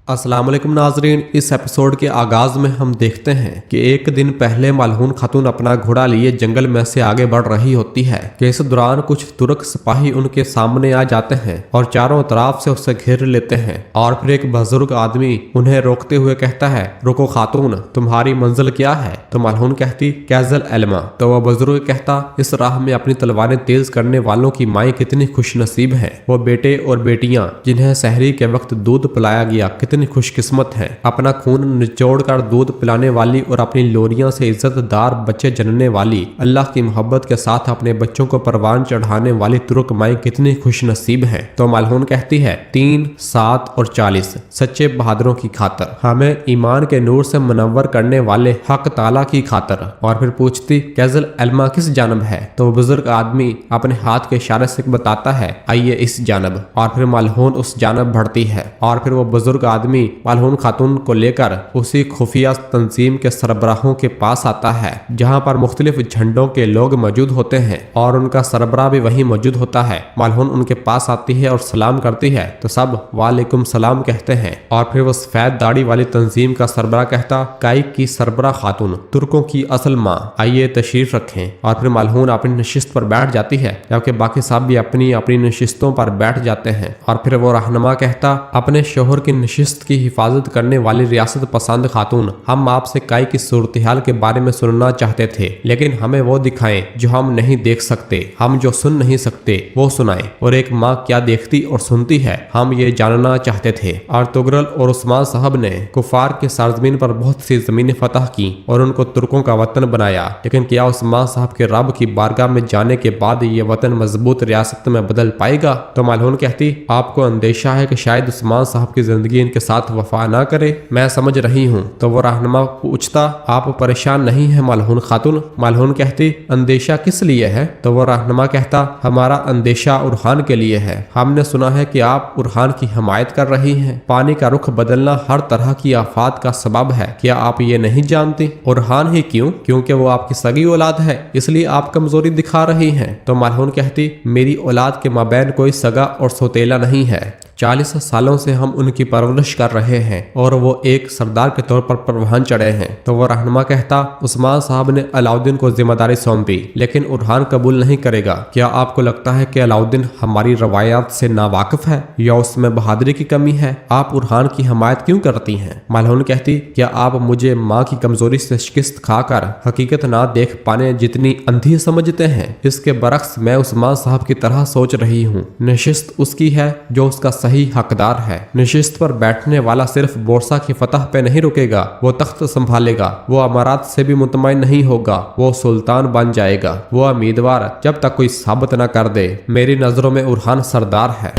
अस्सलाम वालेकुम नाजरीन। इस एपिसोड के आगाज में हम देखते हैं कि एक दिन पहले मलहून खातून अपना घोड़ा लिए जंगल में से आगे बढ़ रही होती है कि इस दौरान कुछ तुर्क सिपाही उनके सामने आ जाते हैं और चारों तरफ से उसे घेर लेते हैं। और फिर एक बुजुर्ग आदमी उन्हें रोकते हुए कहता है, रुको खातून, तुम्हारी मंजिल क्या है? तो मलहून कहती, कैजल एल्मा। तो वह बुजुर्ग कहता, इस राह में अपनी तलवारें तेज करने वालों की माएँ कितनी खुशनसीब हैं। वो बेटे और बेटियां जिन्हें सहरी के वक्त दूध पिलाया गया कितनी खुशकिस्मत है। अपना खून निचोड़कर दूध पिलाने वाली और अपनी लोरियों से इज्जतदार बच्चे जनने वाली, अल्लाह की मोहब्बत के साथ अपने बच्चों को परवान चढ़ाने वाली तुर्क माएँ कितनी खुशनसीब हैं। तो मलहून कहती है, 3, 7 और 40 सच्चे बहादुरों की खातर, हमें ईमान के नूर से मुनव्वर करने वाले हक ताला की खातर। और फिर पूछती, कैजल एल्मा किस जानब है? तो बुजुर्ग आदमी अपने हाथ के इशारे से बताता है, आइए इस जानब। और फिर मलहून उस जानब बढ़ती है और फिर वो बुजुर्ग आदमी मलहून खातून को लेकर उसी खुफिया तंजीम के सरबराहों के पास आता है जहां पर मुख्तलिफ झंडों के लोग मौजूद होते हैं और उनका सरबराह भी वहीं मौजूद होता है। मलहून उनके पास आती है और सलाम करती है तो सब वालेकुम सलाम कहते हैं। और फिर वो सफेद दाढ़ी वाली तंजीम का सरबराह कहता, काइक की सरबराह खातून, तुर्कों की असल माँ, आइए तशरीफ रखें। और फिर मलहून अपनी नशिस्त पर बैठ जाती है जबकि बाकी सब भी अपनी अपनी नशिस्तों पर बैठ जाते हैं। और फिर वो रहनुमा कहता, अपने शोहर की नशिस्त की हिफाजत करने वाली रियासत पसंद खातून, हम आपसे काई की सूरत-ए-हाल के बारे में सुनना चाहते थे, लेकिन हमें वो दिखाएं जो हम नहीं देख सकते, हम जो सुन नहीं सकते वो सुनाएं। और एक माँ क्या देखती और सुनती है, हम ये जानना चाहते थे। और तुगरल और उस्मान साहब ने कुफार के सरजमीन पर बहुत सी जमीनें फतह की और उनको तुर्कों का वतन बनाया, लेकिन क्या उस्मान साहब के रब की बारगाह में जाने के बाद ये वतन मजबूत रियासत में बदल पाएगा? तो मलहून कहती, आपको अंदेशा है कि शायद उस्मान साहब की जिंदगी इनके साथ वफा ना करे? मैं समझ रही हूँ। तो वो रहनुमा पूछता, आप परेशान नहीं है मलहून खातून? मलहून कहती, अंदेशा किस लिए है? तो वो रहनुमा कहता, हमारा अंदेशा उरहान के लिए है। हमने सुना है कि आप उरहान की हमायत कर रही हैं। पानी का रुख बदलना हर तरह की आफात का सबब है, क्या आप ये नहीं जानती? उरहान ही क्यों? क्योंकि वो आपकी सगी औलाद है, इसलिए आप कमजोरी दिखा रही हैं। तो मलहून कहती, मेरी औलाद के माबैन कोई सगा और सौतेला नहीं है। 40 सालों से हम उनकी परवरिश कर रहे हैं और वो एक सरदार के तौर पर परवान चढ़े हैं। तो वो रहनुमा कहता, उस्मान साहब ने अलाउद्दीन को जिम्मेदारी सौंपी, लेकिन उरहान कबूल नहीं करेगा। क्या आपको लगता है कि अलाउद्दीन हमारी रवायात से नावाकिफ है या उसमें बहादुरी की कमी है? आप उरहान की हमायत क्यों करती हैं? मलहून कहती, क्या आप मुझे माँ की कमजोरी से शिकस्त खाकर हकीकत ना देख पाने जितनी अंधी समझते हैं? इसके बरक्स मैं उस्मान साहब की तरह सोच रही हूँ। नशिस्त उसकी है जो उसका सही हकदार है। नशिस्त पर बैठने वाला सिर्फ बोरसा की फतह पे नहीं रुकेगा, वो तख्त संभालेगा, वो अमारात से भी मुतमईन नहीं होगा, वो सुल्तान बन जाएगा। वो उम्मीदवार जब तक कोई साबित न कर दे, मेरी नजरों में उरहान सरदार है।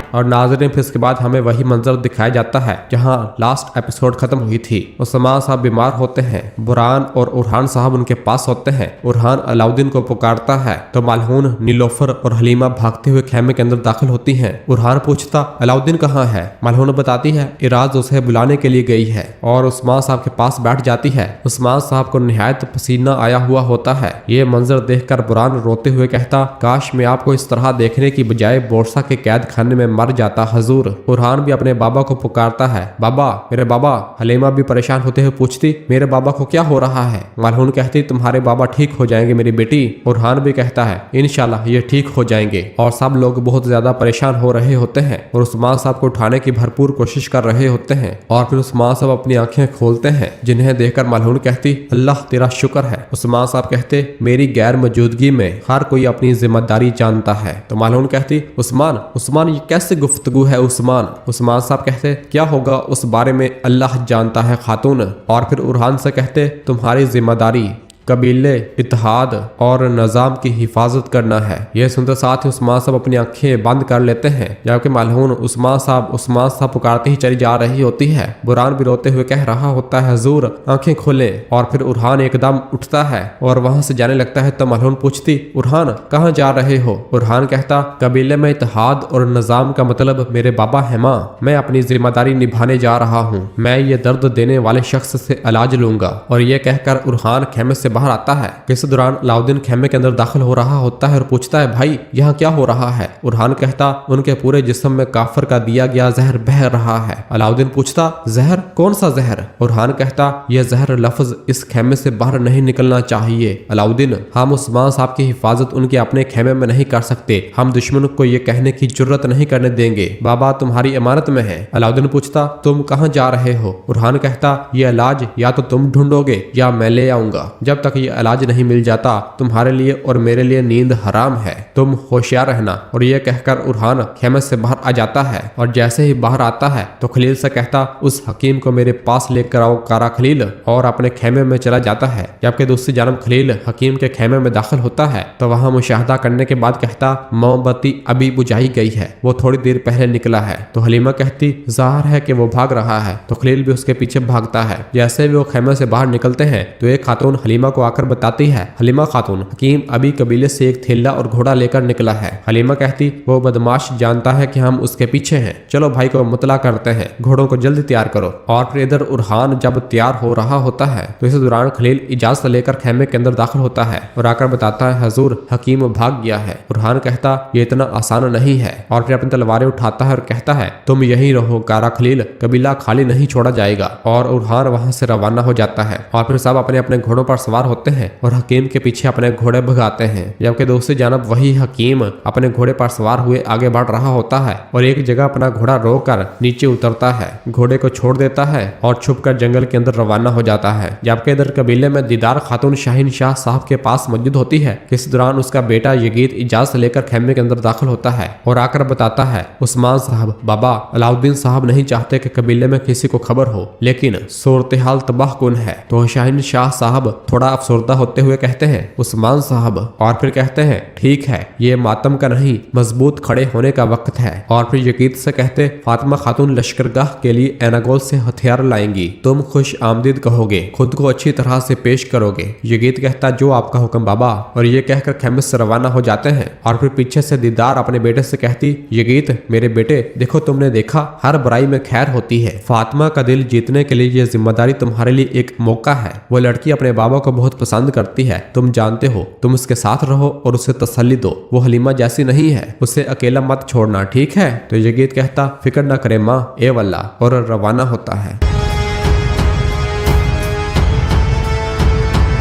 और नाज़रीन, फिर इसके बाद हमें वही मंजर दिखाया जाता है जहां लास्ट एपिसोड खत्म हुई थी। उस्मान साहब बीमार होते हैं, बुरहान और उरहान साहब उनके पास होते हैं। उरहान अलाउद्दीन को पुकारता है तो मलहून, नीलोफर और हलीमा भागते हुए खेमे के अंदर दाखिल होती हैं। उरहान पूछता, अलाउद्दीन कहाँ है? मलहून बताती है, इराज उसे बुलाने के लिए गई है। और उस्मान साहब के पास बैठ जाती है। उस्मान साहब को निहायत पसीना आया हुआ होता है। ये मंजर देखकर बुरहान रोते हुए कहता, काश मैं आपको इस तरह देखने की बजाय बोरसा के कैद खाने में मर जाता हजूर। उरहान भी अपने बाबा को पुकारता है, बाबा, मेरे बाबा। हलीमा भी परेशान होते हुए पूछती, मेरे बाबा को क्या हो रहा है? मलहून कहती, तुम्हारे बाबा ठीक हो जाएंगे मेरी बेटी। उरहान भी कहता है, इंशाल्लाह ये ठीक हो जाएंगे। और सब लोग बहुत ज्यादा परेशान हो रहे होते हैं और उस्मान साहब को उठाने की भरपूर कोशिश कर रहे होते हैं। और फिर उस्मान साहब अपनी आंखें खोलते हैं, जिन्हें देखकर मलहून कहती, अल्लाह तेरा शुक्र है। उस्मान साहब कहते, मेरी गैर मौजूदगी में हर कोई अपनी जिम्मेदारी जानता है। तो मलहून कहती, उस्मान, उस्मान ये कैसे गुफ्तगू है उस्मान? उस्मान साहब कहते, क्या होगा उस बारे में अल्लाह जानता है खातून। और फिर उरहान से कहते, तुम्हारी जिम्मेदारी कबीले, इत्तेहाद और निज़ाम की हिफाजत करना है। यह सुनते साथ ही उस्मान साहब अपनी आंखें बंद कर लेते हैं, जबकि मलहून उस्मान साहब पुकारते ही चली जा रही होती है। बुरहान भी रोते हुए कह रहा होता है, हुजूर आंखें खोलें। और फिर उरहान एकदम उठता है और वहां से जाने लगता है। तो मलहून पूछती, उरहान कहाँ जा रहे हो? उरहान कहता, कबीले में इत्तेहाद और निज़ाम का मतलब मेरे बाबा है माँ। मैं अपनी जिम्मेदारी निभाने जा रहा हूँ। मैं ये दर्द देने वाले शख्स से इलाज लूंगा। और ये कहकर उरहान खेमे से बाहर आता है। इस दौरान अलाउद्दीन खेमे के अंदर दाखिल हो रहा होता है और पूछता है, भाई यहाँ क्या हो रहा है? बुरहान कहता, उनके पूरे जिस्म में काफिर का दिया गया जहर बह रहा है। अलाउद्दीन पूछता, जहर? कौन सा जहर? बुरहान कहता, यह जहर लफ्ज इस खेमे से बाहर नहीं निकलना चाहिए। अलाउद्दीन, हम उस्मान साहब की हिफाजत उनके अपने खेमे में नहीं कर सकते, हम दुश्मन को ये कहने की जुर्रत नहीं करने देंगे, बाबा तुम्हारी इमारत में है। अलाउद्दीन पूछता, तुम कहाँ जा रहे हो? बुरहान कहता, ये इलाज या तो तुम ढूंढोगे या मैं ले आऊंगा। जब तक ये इलाज नहीं मिल जाता तुम्हारे लिए और मेरे लिए नींद हराम है, तुम होशियार रहना। और ये कहकर बुरहान खेमे से बाहर आ जाता है और जैसे ही बाहर आता है तो खलील से कहता, उस हकीम को मेरे पास लेकर आओ कारा खलील, और अपने खेमे में चला जाता है। जबकि दूसरी जानब खलील हकीम के खेमे में दाखिल होता है तो वहां मुशाहदा करने के बाद कहता, मोमबत्ती अभी बुझाई गई है, वो थोड़ी देर पहले निकला है। तो हलीमा कहती, जाहिर है कि वो भाग रहा है। तो खलील भी उसके पीछे भागता है। जैसे भी वो खेमे से बाहर निकलते हैं तो एक खातून हलीमा को आकर बताती है, हलीमा खातून, हकीम अभी कबीले से एक थैला और घोड़ा लेकर निकला है। हलीमा कहती, वो बदमाश जानता है कि हम उसके पीछे हैं, चलो भाई को मुतला करते हैं, घोड़ों को जल्दी तैयार करो। और फिर इधर बुरहान जब तैयार हो रहा होता है तो इस दौरान खलील इजाजत लेकर खेमे के अंदर दाखिल होता है और आकर बताता है, हजूर हकीम भाग गया है। बुरहान कहता, ये इतना आसान नहीं है। और फिर अपनी तलवारें उठाता है और कहता है, तुम यहीं रहो कारा खलील, कबीला खाली नहीं छोड़ा जाएगा। और बुरहान वहां से रवाना हो जाता है और फिर सब अपने अपने घोड़ों पर सवार होते हैं और हकीम के पीछे अपने घोड़े भगाते हैं। जबकि दूसरी जानब वही हकीम अपने घोड़े पर सवार हुए आगे बढ़ रहा होता है और एक जगह अपना घोड़ा रोककर नीचे उतरता है, घोड़े को छोड़ देता है और छुपकर जंगल के अंदर रवाना हो जाता है। जबकि इधर कबीले में दीदार खातून शाहीन शाह साहब के पास मौजूद होती है। इस दौरान उसका बेटा यगीत इजाजत लेकर खेमे के अंदर दाखिल होता है और आकर बताता है, उस्मान साहब, बाबा अलाउद्दीन साहब नहीं चाहते कि कबीले में किसी को खबर हो, लेकिन सूरत हाल तबाह कुन है। तो शाहीन शाह साहब थोड़ा अफसरदा होते हुए कहते हैं, उस्मान साहब, और फिर कहते हैं, ठीक है, ये मातम का नहीं मजबूत खड़े होने का वक्त है। और फिर यगीत से कहते, फातिमा खातून लश्करगाह के लिए एनागोल से हथियार लाएंगी, तुम खुश आमदीद कहोगे, खुद को अच्छी तरह से पेश करोगे। यगीत कहता, जो आपका हुक्म बाबा। और ये कहकर खेमे से रवाना हो जाते हैं। और फिर पीछे से दीदार अपने बेटे से कहती, यगीत मेरे बेटे, देखो तुमने देखा हर बुराई में खैर होती है, फातिमा का दिल जीतने के लिए ये जिम्मेदारी तुम्हारे लिए एक मौका है। वो लड़की अपने बाबा को बहुत पसंद करती है, तुम जानते हो, तुम उसके साथ रहो और उसे तसल्ली दो, वो हलीमा जैसी नहीं है, उसे अकेला मत छोड़ना, ठीक है? तो यगीत कहता, फिक्र न करे माँ, ए वल्ला, और रवाना होता है।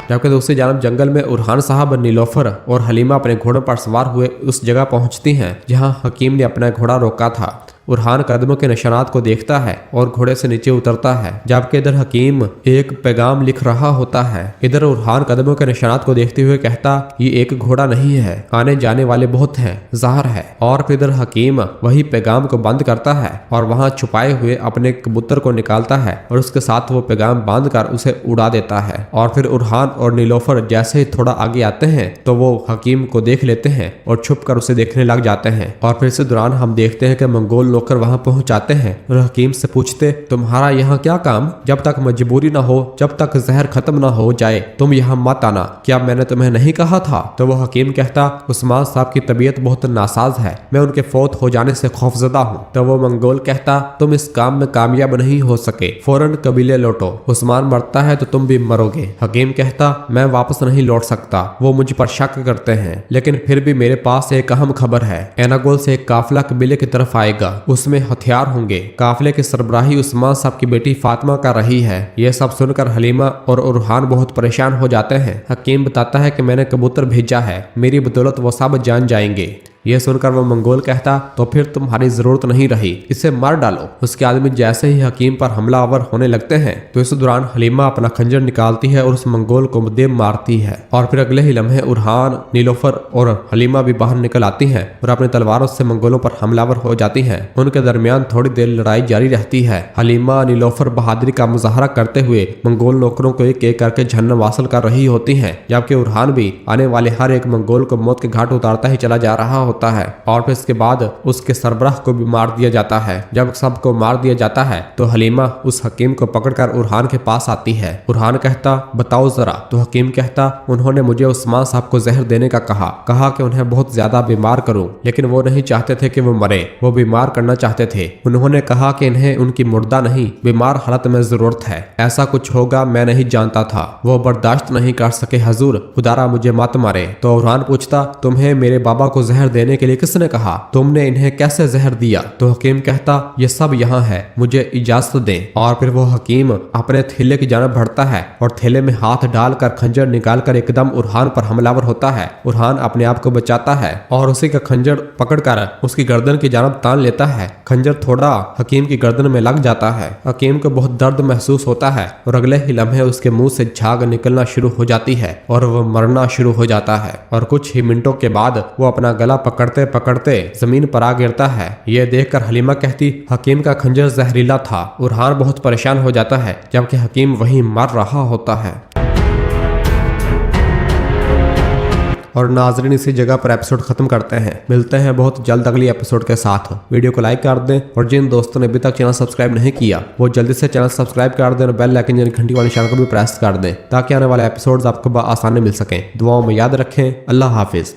जबकि दूसरी जानब जंगल में बुरहान साहब, नीलोफर और हलीमा अपने घोड़ों पर सवार हुए उस जगह पहुंचती हैं जहां हकीम ने अपना घोड़ा रोका था। बुरहान कदमों के निशानात को देखता है और घोड़े से नीचे उतरता है। जबकि इधर हकीम एक पैगाम लिख रहा होता है। इधर बुरहान कदमों के निशानात को देखते हुए कहता, ये एक घोड़ा नहीं है, आने जाने वाले बहुत हैं, ज़ाहिर है। और फिर इधर हकीम वही पैगाम को बंद करता है और वहां छुपाए हुए अपने कबूतर को निकालता है और उसके साथ वो पैगाम बांध कर उसे उड़ा देता है। और फिर बुरहान और नीलोफर जैसे ही थोड़ा आगे आते हैं तो वो हकीम को देख लेते हैं और छुप कर उसे देखने लग जाते हैं। और फिर इस दौरान हम देखते हैं कि मंगोल होकर वहां पहुंचाते हैं और हकीम से पूछते, तुम्हारा यहाँ क्या काम? जब तक मजबूरी ना हो, जब तक जहर खत्म ना हो जाए, तुम यहाँ मत आना, क्या मैंने तुम्हें नहीं कहा था? तो वो हकीम कहता, उस्मान साहब की तबीयत बहुत नासाज है, मैं उनके फौत हो जाने से खौफजदा हूँ। तो वो मंगोल कहता, तुम इस काम में कामयाब नहीं हो सके, फौरन कबीले लौटो, उस्मान मरता है तो तुम भी मरोगे। हकीम कहता, मैं वापस नहीं लौट सकता, वो मुझ पर शक करते हैं, लेकिन फिर भी मेरे पास एक अहम खबर है। एनागोल से एक काफिला कबीले की तरफ आएगा, उसमें हथियार होंगे। काफिले की सरबराही उस्मान साहब की बेटी फातिमा का रही है। यह सब सुनकर हलीमा और बुरहान बहुत परेशान हो जाते हैं। हकीम बताता है कि मैंने कबूतर भेजा है, मेरी बदौलत वो सब जान जाएंगे। यह सुनकर वो मंगोल कहता, तो फिर तुम्हारी जरूरत नहीं रही, इसे मार डालो। उसके आदमी जैसे ही हकीम पर हमलावर होने लगते हैं तो इस दौरान हलीमा अपना खंजर निकालती है और उस मंगोल को मुद्दे मारती है। और फिर अगले ही लम्हे बुरहान, नीलोफर और हलीमा भी बाहर निकल आती हैं और अपने तलवारों से मंगोलों पर हमलावर हो जाती हैं। उनके दरमियान थोड़ी देर लड़ाई जारी रहती है। हलीमा नीलोफर बहादुरी का मुजाहरा करते हुए मंगोल नौकरों को एक एक करके जहन्नम वासल कर रही होती है, जबकि बुरहान भी आने वाले हर एक मंगोल को मौत के घाट उतारता ही चला जा रहा होता होता है और फिर इसके बाद उसके सरबराह को भी मार दिया जाता है। जब सबको मार दिया जाता है तो हलीमा उस हकीम को पकड़कर उरहान के पास आती है। उरहान कहता बताओ जरा, तो हकीम कहता उन्होंने मुझे उस्मान साहब को जहर देने का कहा कि उन्हें बहुत ज्यादा बीमार करूं, लेकिन वो नहीं चाहते थे कि वो मरे, वो बीमार करना चाहते थे। उन्होंने कहा कि इन्हें उनकी मुर्दा नहीं बीमार हालत में जरूरत है। ऐसा कुछ होगा मैं नहीं जानता था, वो बर्दाश्त नहीं कर सके हजूर, खुदारा मुझे मत मारे। तो उरहान पूछता तुम्हें मेरे बाबा को जहर देने के लिए किसने कहा, तुमने इन्हें कैसे जहर दिया? तो हकीम कहता ये सब यहाँ है, मुझे इजाजत दें। और फिर वो हकीम अपने थैले की जानब बढ़ता है और थैले में हाथ डालकर खंजर निकालकर एकदम उरहान पर हमलावर होता है। उरहान अपने आप को बचाता है और उसी का खंजर पकड़कर उसकी गर्दन की जानब तान लेता है। खंजर थोड़ा हकीम की गर्दन में लग जाता है। हकीम को बहुत दर्द महसूस होता है और अगले ही लम्हे उसके मुंह से झाग निकलना शुरू हो जाती है और वो मरना शुरू हो जाता है। और कुछ ही मिनटों के बाद वो अपना गला पकड़ते पकड़ते जमीन पर आ गिरता है। ये देखकर हलीमा कहती हकीम का खंजर जहरीला था। उरहान बहुत परेशान हो जाता है जबकि हकीम वहीं मर रहा होता है। और नाजरीन इसी जगह पर एपिसोड खत्म करते हैं। मिलते हैं बहुत जल्द अगली एपिसोड के साथ। वीडियो को लाइक कर दें और जिन दोस्तों ने अभी तक चैनल सब्सक्राइब नहीं किया वो जल्दी से चैनल सब्सक्राइब कर दें और बेल आइकन यानी घंटी वाले निशान को भी प्रेस कर दें ताकि आने वाले एपिसोड्स आपको आसानी मिल सकें। दुआओं में याद रखें। अल्लाह हाफिज।